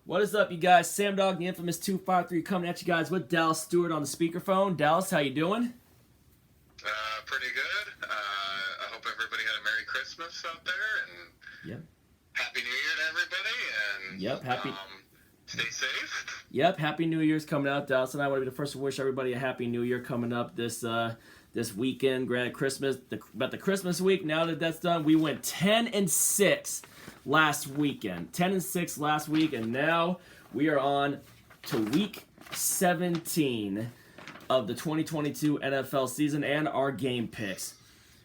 What is up, you guys? Sam Dog, the infamous 253, coming at you guys with Dallas Stewart on the speakerphone. Dallas, how you doing? Pretty good. I hope everybody had a Merry Christmas out there, and Yep. Happy New Year to everybody, and Yep, happy. Stay safe. Yep, Happy New Year's coming out. Dallas and I want to be the first to wish everybody a Happy New Year coming up this weekend. Granted, Christmas, but the Christmas week. Now that that's done, we went 10-6 last weekend. 10-6 last week, and now we are on to week 17 of the 2022 NFL season and our game picks.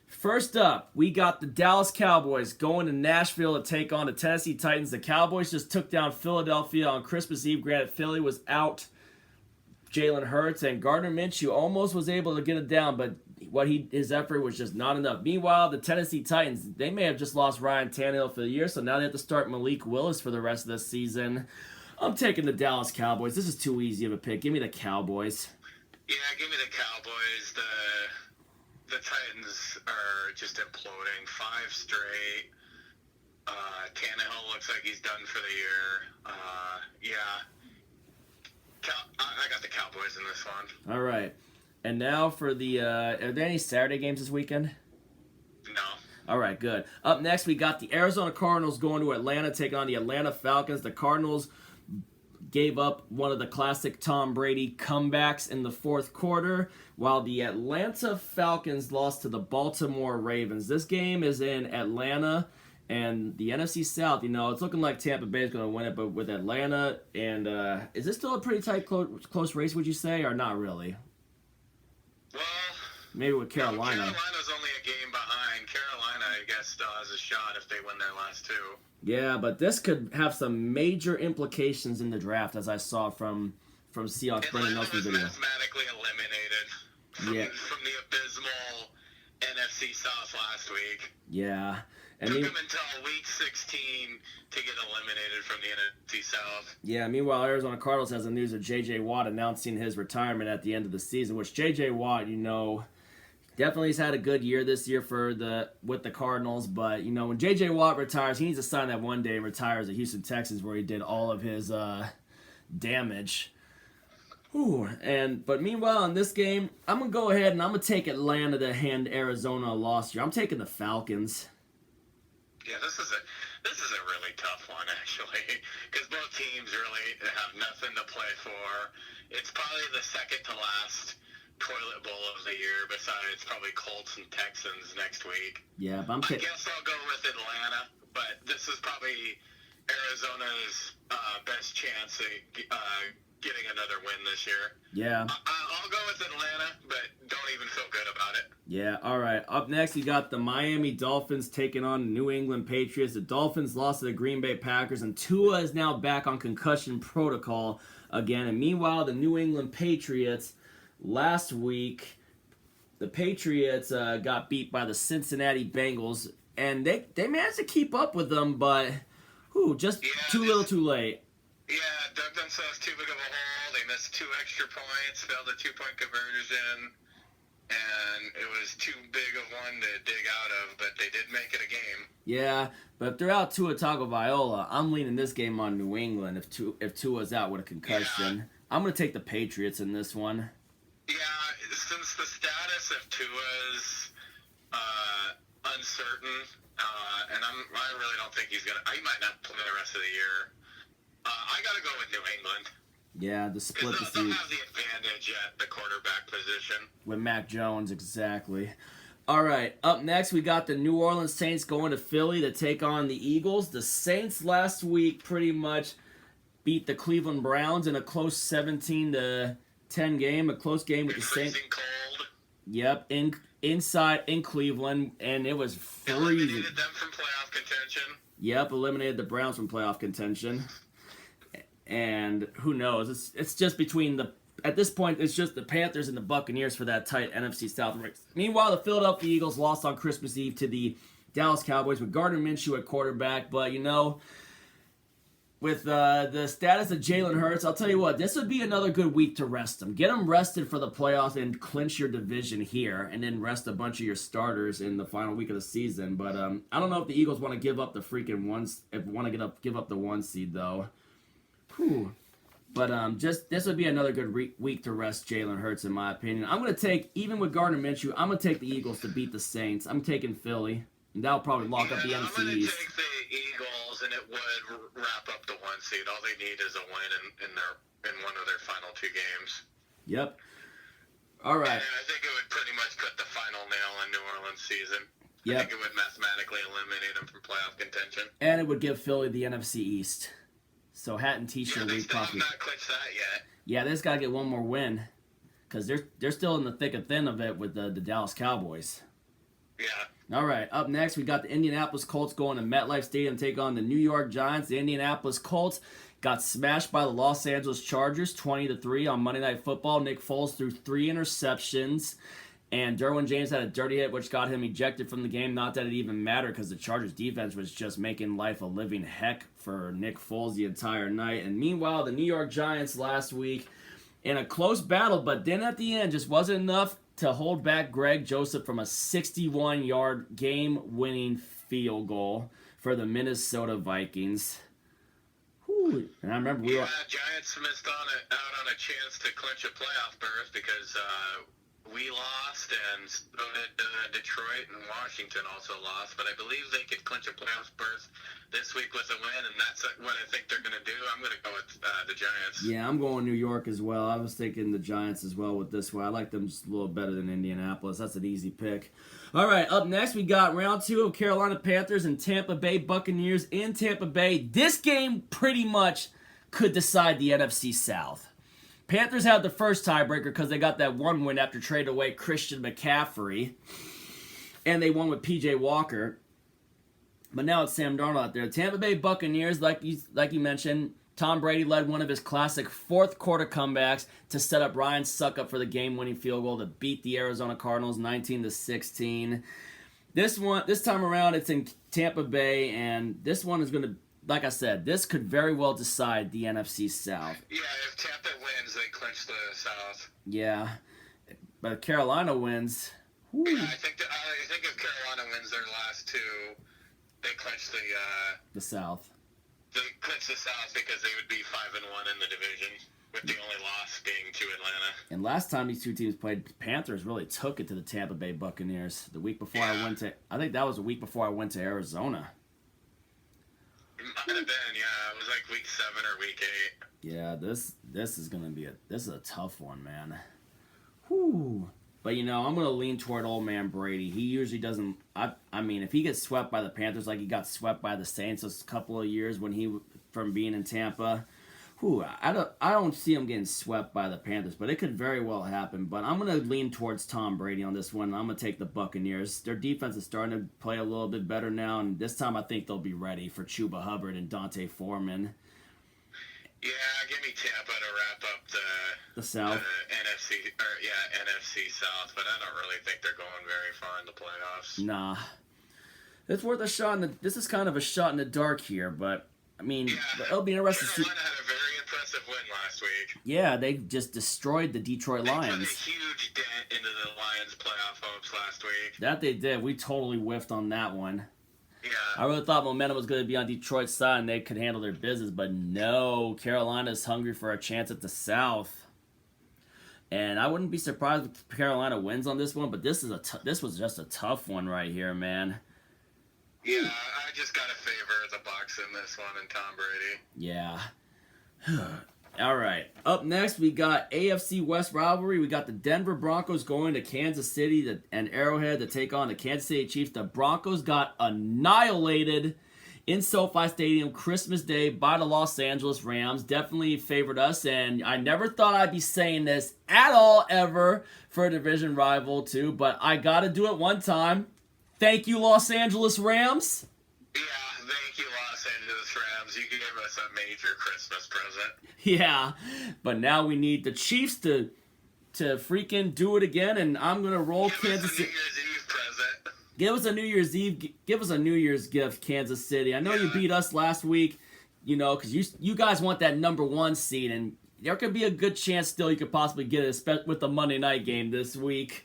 First up, we got the Dallas Cowboys going to Nashville to take on the Tennessee Titans. The Cowboys just took down Philadelphia on Christmas Eve. Granted, Philly was out Jalen Hurts, and Gardner Minshew almost was able to get it down, but his effort was just not enough. Meanwhile, the Tennessee Titans, they may have just lost Ryan Tannehill for the year, so now they have to start Malik Willis for the rest of the season. I'm taking the Dallas Cowboys. This is too easy of a pick. Give me the Cowboys. Yeah, give me the Cowboys. The Titans are just imploding. 5 straight. Tannehill looks like he's done for the year. I got the Cowboys in this one. All right. And now for the, are there any Saturday games this weekend? No. All right, good. Up next, we got the Arizona Cardinals going to Atlanta, taking on the Atlanta Falcons. The Cardinals gave up one of the classic Tom Brady comebacks in the fourth quarter, while the Atlanta Falcons lost to the Baltimore Ravens. This game is in Atlanta, and the NFC South, it's looking like Tampa Bay is going to win it, but with Atlanta, and is this still a pretty tight, close race, would you say, or not really? Well, maybe with Carolina. Carolina's only a game behind. Carolina, I guess, still has a shot if they win their last 2. Yeah, but this could have some major implications in the draft, as I saw from Seahawks Brendan Nelson's video. Mathematically eliminated from the abysmal NFC South last week. Yeah. And took them until week 16 to get eliminated from the NFC South. Yeah, meanwhile, Arizona Cardinals has the news of J.J. Watt announcing his retirement at the end of the season, which J.J. Watt, definitely has had a good year this year with the Cardinals, but when J.J. Watt retires, he needs to sign that one day and retire as a Houston Texans where he did all of his damage. But meanwhile, in this game, I'm going to go ahead and I'm going to take Atlanta to hand Arizona a loss here. I'm taking the Falcons. Yeah, this is a really tough one, actually, because both teams really have nothing to play for. It's probably the second to last toilet bowl of the year, besides probably Colts and Texans next week. Yeah, but I guess I'll go with Atlanta, but this is probably Arizona's best chance at getting another win this year. Yeah. I'll go with Atlanta, but don't even feel good about it. Yeah, all right. Up next, you got the Miami Dolphins taking on the New England Patriots. The Dolphins lost to the Green Bay Packers, and Tua is now back on concussion protocol again. And meanwhile, the New England Patriots, last week, the Patriots got beat by the Cincinnati Bengals, and they managed to keep up with them, but too little too late. Yeah, dug themselves too big of a hole. They missed 2 extra points, failed a 2-point conversion, and it was too big of one to dig out of, but they did make it a game. Yeah, but throughout Tua Tagovailoa, I'm leaning this game on New England if Tua's out with a concussion. Yeah. I'm going to take the Patriots in this one. Yeah, since the status of Tua's uncertain, and I really don't think he might not play the rest of the year. I got to go with New England. Yeah, the split the seat. They'll have the advantage at the quarterback position. With Mac Jones, exactly. All right, up next, we got the New Orleans Saints going to Philly to take on the Eagles. The Saints last week pretty much beat the Cleveland Browns in a close 17-10 game, a close game with the Saints. Cold. Yep, inside in Cleveland, and it was freezing. Eliminated them from playoff contention. Yep, eliminated the Browns from playoff contention. And who knows? It's just at this point, it's just the Panthers and the Buccaneers for that tight NFC South race. Meanwhile, the Philadelphia Eagles lost on Christmas Eve to the Dallas Cowboys with Gardner Minshew at quarterback. But, with the status of Jalen Hurts, I'll tell you what, this would be another good week to rest him. Get him rested for the playoffs and clinch your division here, and then rest a bunch of your starters in the final week of the season. But I don't know if the Eagles want to give up the freaking give up the 1 seed, though. Whew. But just this would be another good week to rest Jalen Hurts, in my opinion. I'm going to take, even with Gardner Minshew, I'm going to take the Eagles to beat the Saints. I'm taking Philly, and that'll probably lock up the NFC East. I'm going to take the Eagles, and it would wrap up the 1 seed. All they need is a win in one of their final 2 games. Yep. All right. And I think it would pretty much put the final nail in New Orleans' season. Yep. I think it would mathematically eliminate them from playoff contention. And it would give Philly the NFC East. So hat and T-shirt they week still have coffee. not clinched that yet. Yeah, they just got to get one more win. Because they're still in the thick and thin of it with the Dallas Cowboys. Yeah. All right, up next, we got the Indianapolis Colts going to MetLife Stadium to take on the New York Giants. The Indianapolis Colts got smashed by the Los Angeles Chargers 20-3 on Monday Night Football. Nick Foles threw 3 interceptions, and Derwin James had a dirty hit, which got him ejected from the game. Not that it even mattered, because the Chargers defense was just making life a living heck for Nick Foles the entire night. And meanwhile, the New York Giants last week, in a close battle, but then at the end, just wasn't enough to hold back Greg Joseph from a 61-yard game-winning field goal for the Minnesota Vikings. Whew. And I remember Giants missed out on a chance to clinch a playoff berth because we lost, and so did Detroit, and Washington also lost. But I believe they could clinch a playoff berth this week with a win, and that's what I think they're going to do. I'm going to go with the Giants. Yeah, I'm going New York as well. I was thinking the Giants as well with this one. I like them just a little better than Indianapolis. That's an easy pick. All right, up next we got round 2 of Carolina Panthers and Tampa Bay Buccaneers in Tampa Bay. This game pretty much could decide the NFC South. Panthers had the first tiebreaker because they got that 1 win after trading away Christian McCaffrey. And they won with P.J. Walker. But now it's Sam Darnold out there. Tampa Bay Buccaneers, like you mentioned, Tom Brady led one of his classic fourth quarter comebacks to set up Ryan Succop for the game-winning field goal to beat the Arizona Cardinals 19-16. This time around, it's in Tampa Bay, and this one is going to, like I said, this could very well decide the NFC South. Yeah, if Tampa wins, they clinch the South. Yeah, but if Carolina wins. Whew. Yeah, I think if Carolina wins their last 2, they clinch the South. They clinch the South because they would be 5-1 in the division, with the only loss being to Atlanta. And last time these two teams played, Panthers really took it to the Tampa Bay Buccaneers. The week before I think that was a week before I went to Arizona. It might have been, yeah. It was like week 7 or week 8. Yeah, this is gonna be a tough one, man. Whew. But, I'm going to lean toward old man Brady. He usually doesn't... I mean, if he gets swept by the Panthers like he got swept by the Saints a couple of years from being in Tampa, I don't see him getting swept by the Panthers, but it could very well happen. But I'm going to lean towards Tom Brady on this one. I'm going to take the Buccaneers. Their defense is starting to play a little bit better now, and this time I think they'll be ready for Chuba Hubbard and Dante Foreman. Yeah, give me Tampa to wrap up the South. NFC South, but I don't really think they're going very far in the playoffs. Nah. It's worth a shot this is kind of a shot in the dark here, but I mean, it'll be interesting to see. Carolina had a very impressive win last week. Yeah, they just destroyed the Detroit Lions. They put a huge dent into the Lions' playoff hopes last week. That they did. We totally whiffed on that one. Yeah. I really thought momentum was going to be on Detroit's side and they could handle their business, but no, Carolina's hungry for a chance at the South. And I wouldn't be surprised if Carolina wins on this one, but this was just a tough one right here, man. Yeah, I just got to favor the Bucs in this one and Tom Brady. Yeah. All right. Up next, we got AFC West rivalry. We got the Denver Broncos going to Kansas City and Arrowhead to take on the Kansas City Chiefs. The Broncos got annihilated in SoFi Stadium Christmas Day by the Los Angeles Rams. Definitely favored us, and I never thought I'd be saying this at all ever for a division rival too, but I got to do it one time. Thank you, Los Angeles Rams. Yeah, thank you, Los Angeles Rams. You gave us a major Christmas present. Yeah, but now we need the Chiefs to freaking do it again, and I'm gonna roll Kansas City. New Year's Eve present. Give us a New Year's Eve. Give us a New Year's gift, Kansas City. I know you beat us last week, because you guys want that number 1 seed, and there could be a good chance still you could possibly get it with the Monday night game this week.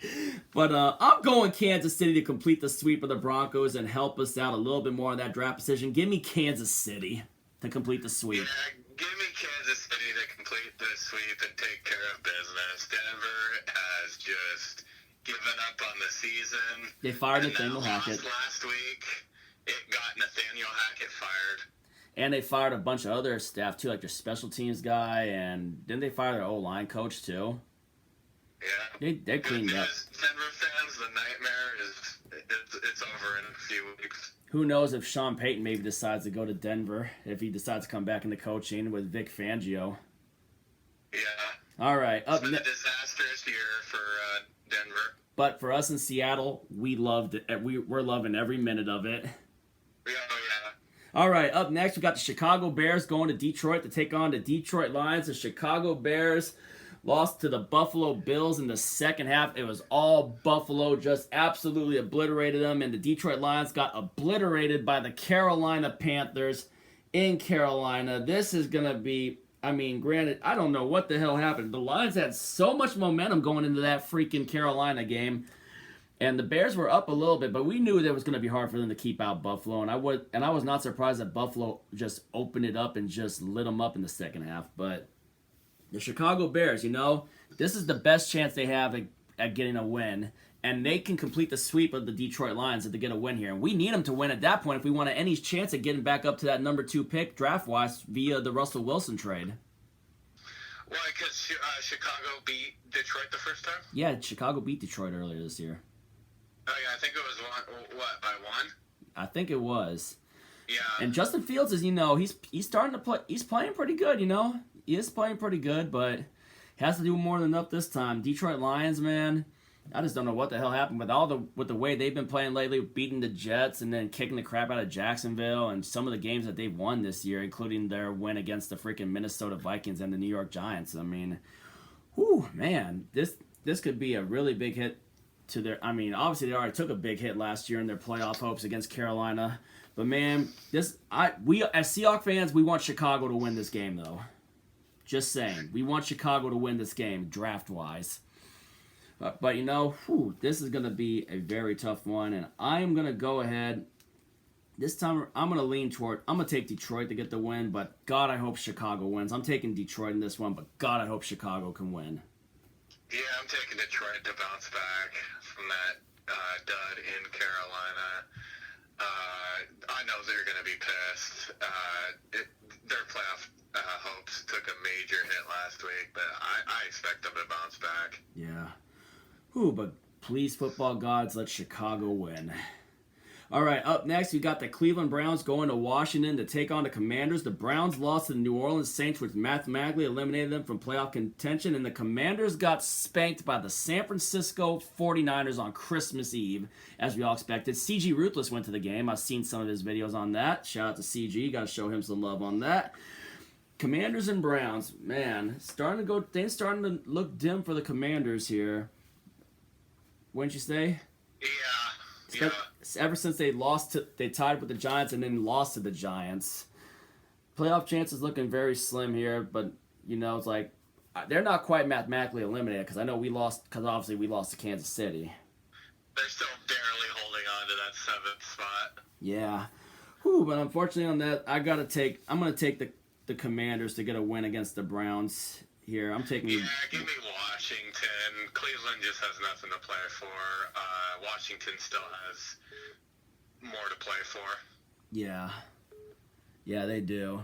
But I'm going Kansas City to complete the sweep of the Broncos and help us out a little bit more on that draft position. Give me Kansas City to complete the sweep. Yeah, give me Kansas ready to complete this sweep and take care of business. Denver has just given up on the season. They fired And Nathaniel that Hackett. Last week, it got Nathaniel Hackett fired. And they fired a bunch of other staff, too, like their special teams guy. And didn't they fire their O-line coach, too? Yeah. They cleaned up. Denver fans, the nightmare it's over in a few weeks. Who knows if Sean Payton maybe decides to go to Denver, if he decides to come back into coaching with Vic Fangio. Yeah. All right. It's been a disastrous year for Denver. But for us in Seattle, we loved it. We're loving every minute of it. Oh, yeah. All right, up next, we got the Chicago Bears going to Detroit to take on the Detroit Lions. The Chicago Bears lost to the Buffalo Bills in the second half. It was all Buffalo, just absolutely obliterated them. And the Detroit Lions got obliterated by the Carolina Panthers in Carolina. This is going to be, I mean, granted, I don't know what the hell happened. The Lions had so much momentum going into that freaking Carolina game. And the Bears were up a little bit, but we knew that it was going to be hard for them to keep out Buffalo. And I was not surprised that Buffalo just opened it up and just lit them up in the second half. But the Chicago Bears, this is the best chance they have at getting a win. And they can complete the sweep of the Detroit Lions to get a win here. And we need them to win at that point if we want any chance at getting back up to that number 2 pick draft-wise via the Russell Wilson trade. Why, because Chicago beat Detroit the first time? Yeah, Chicago beat Detroit earlier this year. Oh, yeah, I think it was by one? I think it was. Yeah. And Justin Fields is, he's starting to play. He's playing pretty good, He is playing pretty good, but has to do more than enough this time. Detroit Lions, man, I just don't know what the hell happened with the way they've been playing lately, beating the Jets and then kicking the crap out of Jacksonville and some of the games that they've won this year, including their win against the freaking Minnesota Vikings and the New York Giants. I mean, whew, man, this could be a really big hit to their. I mean, obviously they already took a big hit last year in their playoff hopes against Carolina, but man, we as Seahawks fans, we want Chicago to win this game though. Just saying, we want Chicago to win this game draft wise. But this is going to be a very tough one, and I'm going to go ahead. This time, I'm going to take Detroit to get the win, but God, I hope Chicago wins. I'm taking Detroit in this one, but God, I hope Chicago can win. Yeah, I'm taking Detroit to bounce back from that dud in Carolina. I know they're going to be pissed. Their playoff hopes took a major hit last week, but I expect them to bounce back. Yeah. But please, football gods, let Chicago win. All right, up next, we got the Cleveland Browns going to Washington to take on the Commanders. The Browns lost to the New Orleans Saints, which mathematically eliminated them from playoff contention, and the Commanders got spanked by the San Francisco 49ers on Christmas Eve, as we all expected. CG Ruthless went to the game. I've seen some of his videos on that. Shout out to CG. Got to show him some love on that. Commanders and Browns, man, things starting to look dim for the Commanders here. Wouldn't you say? Yeah. Ever since they tied with the Giants and then lost to the Giants. Playoff chances looking very slim here, but it's like they're not quite mathematically eliminated because I know obviously we lost to Kansas City. They're still barely holding on to that 7th spot. Yeah. But unfortunately on that, I'm going to take the Commanders to get a win against the Browns here. I'm taking. Yeah, give me Washington. Cleveland just has nothing to play for. Washington still has more to play for. Yeah, they do.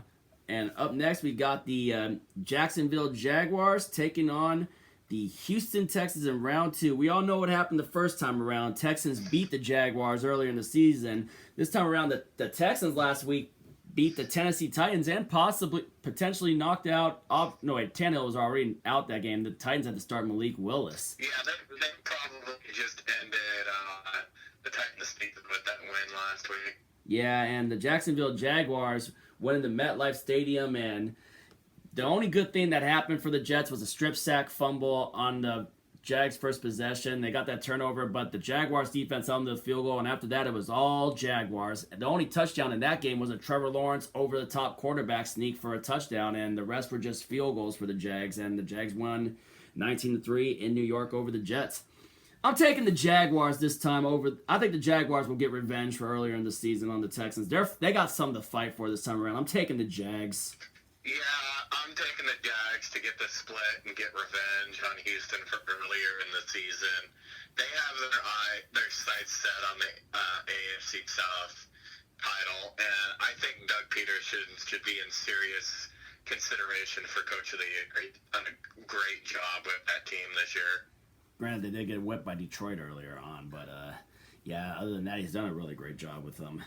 And up next, we got the Jacksonville Jaguars taking on the Houston Texans in round 2. We all know what happened the first time around. Texans beat the Jaguars earlier in the season. This time around, the Texans last week beat the Tennessee Titans and potentially knocked out. Tannehill was already out that game. The Titans had to start Malik Willis. Yeah, they probably just ended the Titans' season with that win last week. Yeah, and the Jacksonville Jaguars went into MetLife Stadium, and the only good thing that happened for the Jets was a strip sack fumble on the Jags' first possession. They got that turnover, but the Jaguars' defense held them to the field goal, and after that, it was all Jaguars. And the only touchdown in that game was a Trevor Lawrence over-the-top quarterback sneak for a touchdown, and the rest were just field goals for the Jags, and the Jags won 19-3 in New York over the Jets. I'm taking the Jaguars this time over. I think the Jaguars will get revenge for earlier in the season on the Texans. They got something to fight for this time around. I'm taking the Jags. Yeah, I'm taking the Jags to get the split and get revenge on Houston for earlier in the season. They have their sights set on the AFC South title, and I think Doug Peterson should be in serious consideration for Coach of the Year. He's done a great job with that team this year. Granted, they did get whipped by Detroit earlier on, but yeah, other than that, he's done a really great job with them.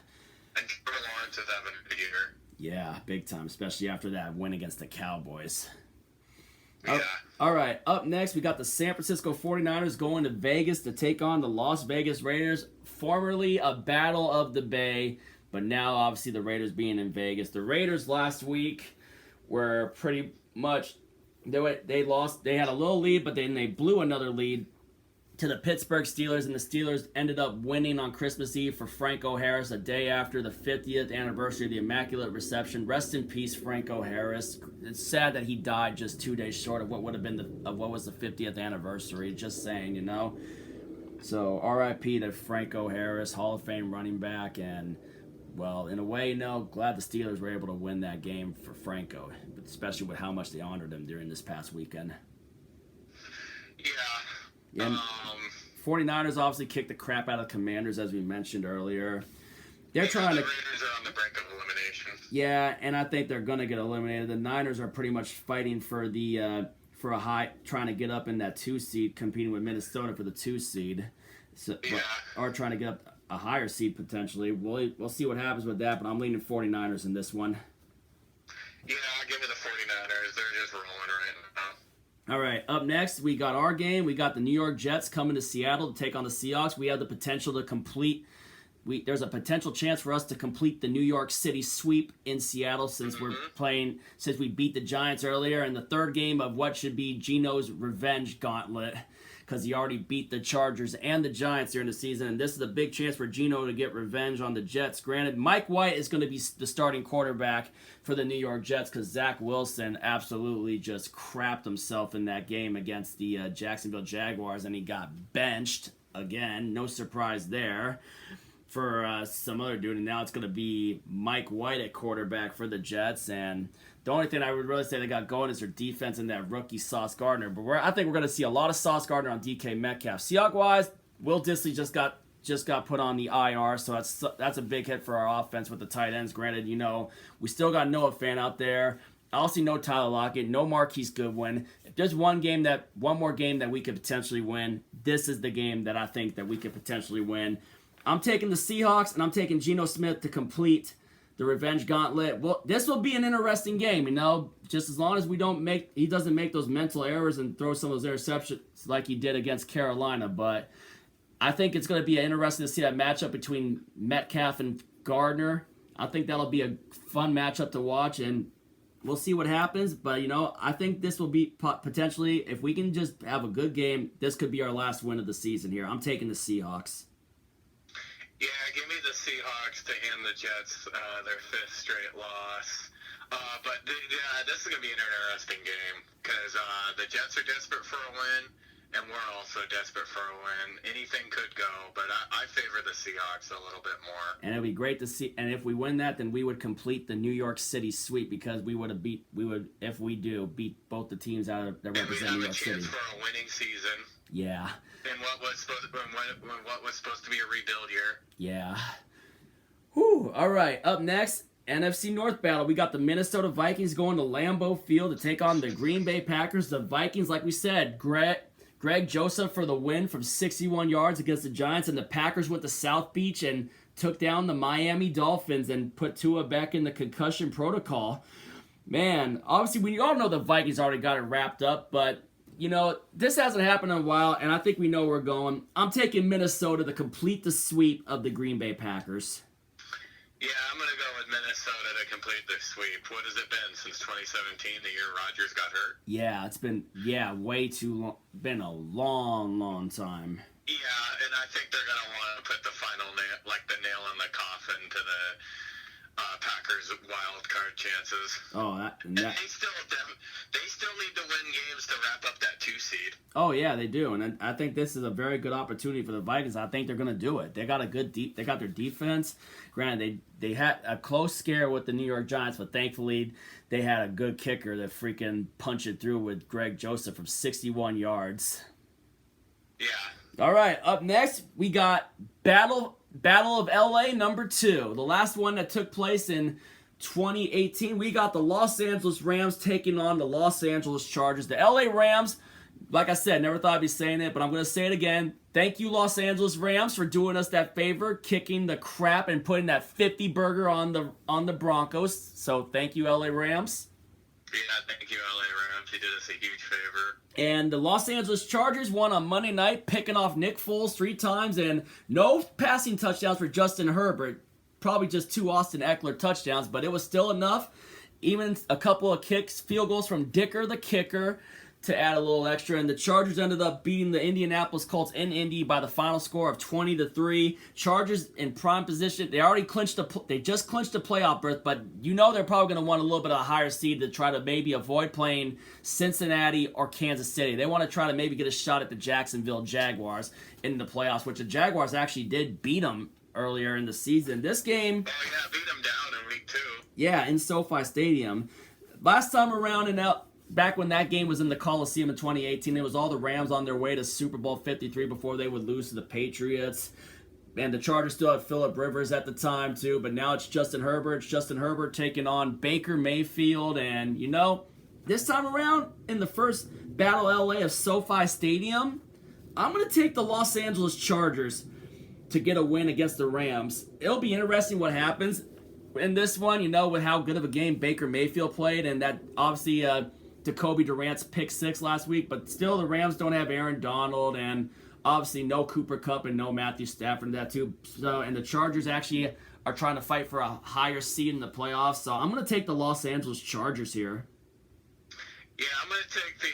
And Trevor Lawrence is having a good year. Yeah, big time, especially after that win against the Cowboys. Yeah. All right, up next, we got the San Francisco 49ers going to Vegas to take on the Las Vegas Raiders, formerly a Battle of the Bay, but now obviously the Raiders being in Vegas. The Raiders last week were pretty much, they lost, they had a little lead, but then they blew another lead to the Pittsburgh Steelers, and the Steelers ended up winning on Christmas Eve for Franco Harris, a day after the 50th anniversary of the Immaculate Reception. Rest in peace, Franco Harris. It's sad that he died just 2 days short of what would have been what was the 50th anniversary. Just saying, you know. So R.I.P. to Franco Harris, Hall of Fame running back, and well, in a way, glad the Steelers were able to win that game for Franco, especially with how much they honored him during this past weekend. Yeah. And 49ers obviously kicked the crap out of the Commanders, as we mentioned earlier. They're trying to. The Raiders are on the brink of elimination. Yeah, and I think they're gonna get eliminated. The Niners are pretty much fighting for the for a high, trying to get up in that 2 seed, competing with Minnesota for the 2 seed, or trying to get up a higher seed potentially. We'll see what happens with that, but I'm leaning 49ers in this one. Yeah, give me the 49ers. They're just rolling right now. All right, up next, we got our game. We got the New York Jets coming to Seattle to take on the Seahawks. We have the potential to complete. There's a potential chance for us to complete the New York City sweep in Seattle since since we beat the Giants earlier in the third game of what should be Geno's revenge gauntlet, because he already beat the Chargers and the Giants during the season, and this is a big chance for Geno to get revenge on the Jets. Granted, Mike White is going to be the starting quarterback for the New York Jets because Zach Wilson absolutely just crapped himself in that game against the Jacksonville Jaguars, and he got benched again. No surprise there for some other dude, and now it's going to be Mike White at quarterback for the Jets, and the only thing I would really say they got going is their defense and that rookie Sauce Gardner. But I think we're going to see a lot of Sauce Gardner on DK Metcalf. Seahawks-wise, Will Dissly just got put on the IR, so that's a big hit for our offense with the tight ends. Granted, we still got Noah Fant out there. I also no Tyler Lockett, no Marquise Goodwin. If there's one more game that we could potentially win, this is the game that I think that we could potentially win. I'm taking the Seahawks, and I'm taking Geno Smith to complete the revenge gauntlet. Well, this will be an interesting game, just as long as he doesn't make those mental errors and throw some of those interceptions like he did against Carolina. But I think it's going to be interesting to see that matchup between Metcalf and Gardner. I think that'll be a fun matchup to watch, and we'll see what happens. But, I think this will be potentially, if we can just have a good game, this could be our last win of the season here. I'm taking the Seahawks. Yeah, give me the Seahawks to hand the Jets their 5th straight loss. But this is going to be an interesting game because the Jets are desperate for a win, and we're also desperate for a win. Anything could go, but I favor the Seahawks a little bit more. And it would be great to see. And if we win that, then we would complete the New York City sweep because we would beat both the teams out of that represent New York City. And we'd have a chance for a winning season. Yeah. And what was supposed to be a rebuild year. Yeah. Whew. All right. Up next, NFC North battle. We got the Minnesota Vikings going to Lambeau Field to take on the Green Bay Packers. The Vikings, like we said, Greg Joseph for the win from 61 yards against the Giants, and the Packers went to South Beach and took down the Miami Dolphins and put Tua back in the concussion protocol. Man, obviously we all know the Vikings already got it wrapped up, but this hasn't happened in a while, and I think we know where we're going. I'm taking Minnesota to complete the sweep of the Green Bay Packers. Yeah, I'm going to go with Minnesota to complete the sweep. What has it been since 2017, the year Rodgers got hurt? Yeah, it's been, way too long. Been a long, long time. Yeah, and I think they're going to want to put the final nail in the coffin to the Packers' wild card chances. Oh, they still need to win games to wrap up that 2 seed. Oh yeah, they do, and I think this is a very good opportunity for the Vikings. I think they're going to do it. They got a good they got their defense. Granted, they had a close scare with the New York Giants, but thankfully they had a good kicker that freaking punched it through with Greg Joseph from 61 yards. Yeah. All right, up next we got Battle of LA number 2, the last one that took place in 2018. We got the Los Angeles Rams taking on the Los Angeles Chargers. The LA Rams, like I said, never thought I'd be saying it, but I'm going to say it again. Thank you, Los Angeles Rams, for doing us that favor, kicking the crap and putting that 50 burger on the Broncos. So thank you, LA Rams. Yeah, thank you, LA Rams. You did us a huge favor. And the Los Angeles Chargers won on Monday night, picking off Nick Foles 3 times, and no passing touchdowns for Justin Herbert. Probably just 2 Austin Eckler touchdowns, but it was still enough. Even a couple of field goals from Dicker, the kicker, to add a little extra. And the Chargers ended up beating the Indianapolis Colts in Indy by the final score of 20-3. Chargers in prime position. They already they just clinched the playoff berth, but you know they're probably going to want a little bit of a higher seed to try to maybe avoid playing Cincinnati or Kansas City. They want to try to maybe get a shot at the Jacksonville Jaguars in the playoffs, which the Jaguars actually did beat them earlier in the season. This game... Oh, yeah, beat them down in week 2. Yeah, in SoFi Stadium. Last time around, back when that game was in the Coliseum in 2018, it was all the Rams on their way to Super Bowl 53 before they would lose to the Patriots. And the Chargers still had Phillip Rivers at the time, too. But now it's Justin Herbert. It's Justin Herbert taking on Baker Mayfield. And, this time around, in the first Battle LA of SoFi Stadium, I'm going to take the Los Angeles Chargers to get a win against the Rams. It'll be interesting what happens in this one, with how good of a game Baker Mayfield played, and that obviously Jacoby Durant's pick 6 last week, but still the Rams don't have Aaron Donald, and obviously no Cooper Kupp and no Matthew Stafford and that too. So, and the Chargers actually are trying to fight for a higher seed in the playoffs, so I'm going to take the Los Angeles Chargers here. Yeah, I'm going to take the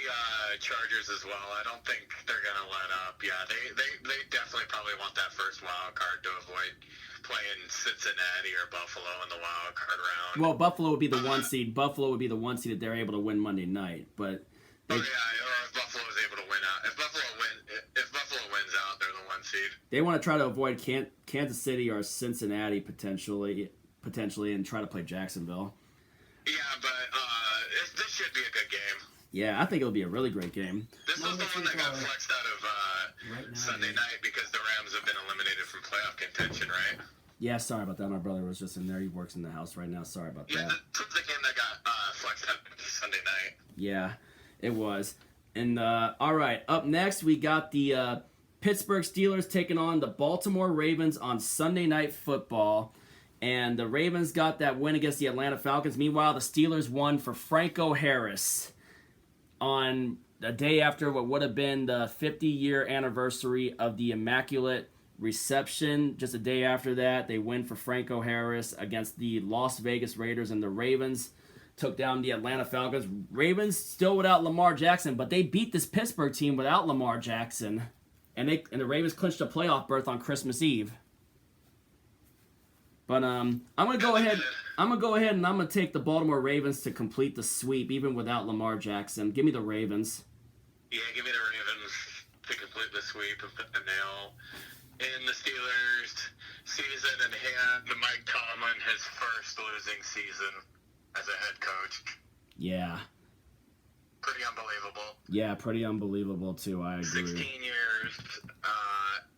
Chargers as well. I don't think they're going to let up. Yeah, they definitely probably want that first wild card to avoid playing Cincinnati or Buffalo in the wild card round. Well, Buffalo would be the 1 seed. Buffalo would be the 1 seed if they're able to win Monday night. But or if Buffalo's able to win out. If Buffalo wins out, they're the 1 seed. They want to try to avoid Kansas City or Cincinnati potentially, and try to play Jacksonville. Yeah, but this should be a good game. Yeah, I think it'll be a really great game. This was the one that got flexed out of Sunday night because the Rams have been eliminated from playoff contention, right? Yeah, sorry about that. My brother was just in there. He works in the house right now. Sorry about that. Yeah, this was the game that got flexed out Sunday night. Yeah, it was. And, all right, up next we got the Pittsburgh Steelers taking on the Baltimore Ravens on Sunday Night Football. And the Ravens got that win against the Atlanta Falcons. Meanwhile, the Steelers won for Franco Harris on the day after what would have been the 50-year anniversary of the Immaculate Reception. Just a day after that, they win for Franco Harris against the Las Vegas Raiders, and the Ravens took down the Atlanta Falcons. Ravens still without Lamar Jackson, but they beat this Pittsburgh team without Lamar Jackson. And the Ravens clinched a playoff berth on Christmas Eve. But I'm gonna go ahead and I'm gonna take the Baltimore Ravens to complete the sweep, even without Lamar Jackson. Give me the Ravens. Yeah, give me the Ravens to complete the sweep and put the nail in the Steelers' season in hand. Mike Tomlin, his first losing season as a head coach. Yeah. Pretty unbelievable. Yeah, pretty unbelievable too. I agree. 16 years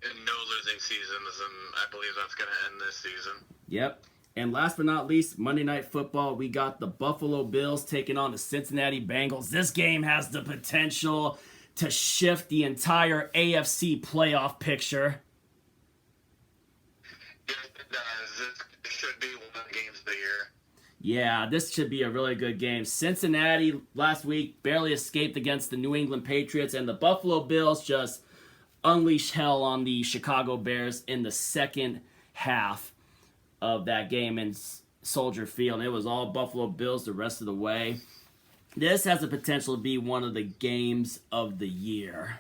and no losing seasons, and I believe that's going to end this season. Yep. And last but not least, Monday Night Football, we got the Buffalo Bills taking on the Cincinnati Bengals. This game has the potential to shift the entire AFC playoff picture. It does. It should be one of the games of the year. Yeah, this should be a really good game. Cincinnati last week barely escaped against the New England Patriots, and the Buffalo Bills just unleashed hell on the Chicago Bears in the second half of that game in Soldier Field. It was all Buffalo Bills the rest of the way. This has the potential to be one of the games of the year,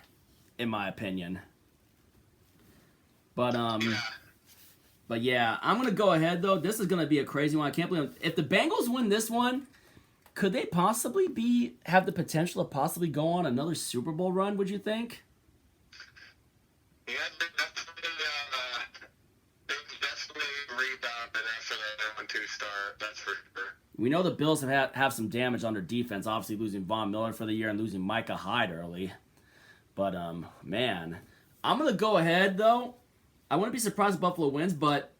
in my opinion. But yeah, I'm going to go ahead, though. This is going to be a crazy one. I can't believe if the Bengals win this one, Could they possibly have the potential to possibly go on another Super Bowl run? Would you think? Yeah, they definitely rebounded after that 1-2 start. That's for sure. We know the Bills have some damage on their defense, obviously losing Von Miller for the year and losing Micah Hyde early. But, man, I'm going to go ahead, though. I wouldn't be surprised if Buffalo wins, but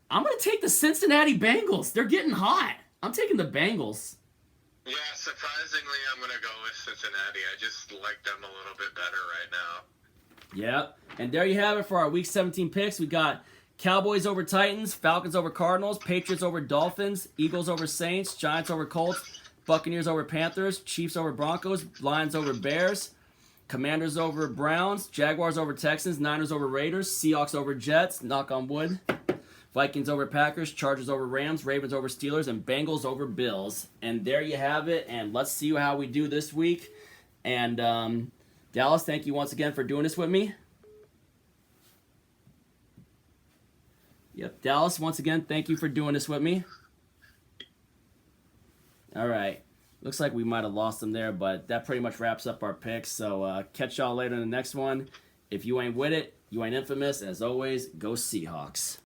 I'm going to take the Cincinnati Bengals. They're getting hot. I'm taking the Bengals. Yeah, surprisingly, I'm going to go with Cincinnati. I just like them a little bit better right now. Yep. And there you have it for our Week 17 picks. We got Cowboys over Titans, Falcons over Cardinals, Patriots over Dolphins, Eagles over Saints, Giants over Colts, Buccaneers over Panthers, Chiefs over Broncos, Lions over Bears, Commanders over Browns, Jaguars over Texans, Niners over Raiders, Seahawks over Jets, knock on wood, Vikings over Packers, Chargers over Rams, Ravens over Steelers, and Bengals over Bills. And there you have it, and let's see how we do this week. And Dallas, thank you once again for doing this with me. Yep, Dallas, once again, thank you for doing this with me. All right. Looks like we might have lost them there, but that pretty much wraps up our picks. So catch y'all later in the next one. If you ain't with it, you ain't infamous. As always, go Seahawks.